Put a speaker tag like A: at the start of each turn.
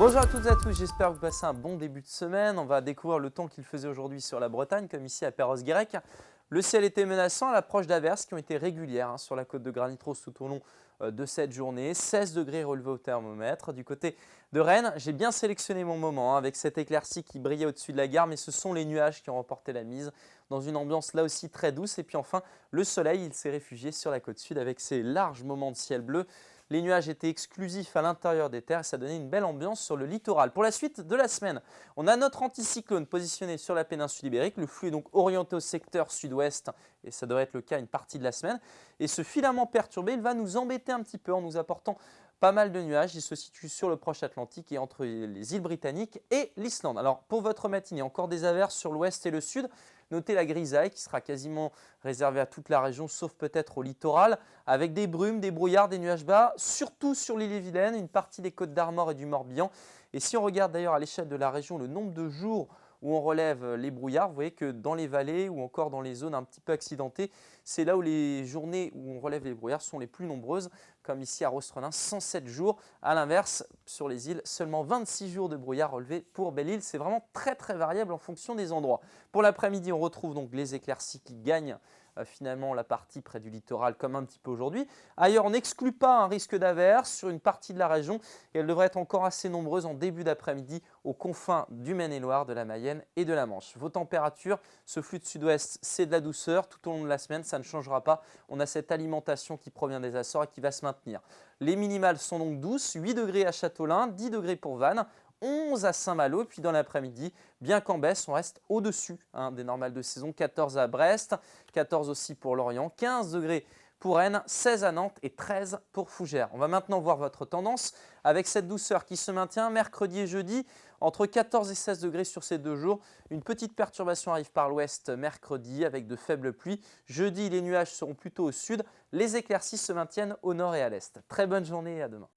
A: Bonjour à toutes et à tous, j'espère que vous passez un bon début de semaine. On va découvrir le temps qu'il faisait aujourd'hui sur la Bretagne, comme ici à Perros-Guirec. Le ciel était menaçant à l'approche d'averses qui ont été régulières sur la côte de Granit-Rose tout au long de cette journée. 16 degrés relevés au thermomètre. Du côté de Rennes, j'ai bien sélectionné mon moment avec cette éclaircie qui brillait au-dessus de la gare, mais ce sont les nuages qui ont remporté la mise dans une ambiance là aussi très douce. Et puis enfin, le soleil, il s'est réfugié sur la côte sud avec ses larges moments de ciel bleu. Les nuages étaient exclusifs à l'intérieur des terres et ça donnait une belle ambiance sur le littoral. Pour la suite de la semaine, on a notre anticyclone positionné sur la péninsule ibérique. Le flux est donc orienté au secteur sud-ouest et ça devrait être le cas une partie de la semaine. Et ce filament perturbé, il va nous embêter un petit peu en nous apportant pas mal de nuages. Il se situe sur le proche Atlantique et entre les îles britanniques et l'Islande. Alors pour votre matinée, encore des averses sur l'ouest et le sud. Notez la grisaille qui sera quasiment réservée à toute la région, sauf peut-être au littoral, avec des brumes, des brouillards, des nuages bas, surtout sur l'île-et-Vilaine, une partie des Côtes d'Armor et du Morbihan. Et si on regarde d'ailleurs à l'échelle de la région le nombre de jours où on relève les brouillards, vous voyez que dans les vallées ou encore dans les zones un petit peu accidentées, c'est là où les journées où on relève les brouillards sont les plus nombreuses, comme ici à Rostrenin, 107 jours. À l'inverse, sur les îles, seulement 26 jours de brouillard relevés pour Belle-Île. C'est vraiment très variable en fonction des endroits. Pour l'après-midi, on retrouve donc les éclaircies qui gagnent finalement la partie près du littoral comme un petit peu aujourd'hui. Ailleurs, on n'exclut pas un risque d'averse sur une partie de la région et elle devrait être encore assez nombreuse en début d'après-midi aux confins du Maine-et-Loire, de la Mayenne et de la Manche. Vos températures, ce flux de sud-ouest, c'est de la douceur tout au long de la semaine, ça ne changera pas. On a cette alimentation qui provient des Açores et qui va se maintenir. Les minimales sont donc douces, 8 degrés à Châteaulin, 10 degrés pour Vannes, 11 à Saint-Malo, puis dans l'après-midi, bien qu'en baisse, on reste au-dessus des normales de saison, 14 à Brest, 14 aussi pour Lorient, 15 degrés pour Rennes, 16 à Nantes et 13 pour Fougères. On va maintenant voir votre tendance avec cette douceur qui se maintient mercredi et jeudi, entre 14 et 16 degrés sur ces 2 jours. Une petite perturbation arrive par l'ouest mercredi avec de faibles pluies. Jeudi, les nuages seront plutôt au sud, les éclaircies se maintiennent au nord et à l'est. Très bonne journée et à demain.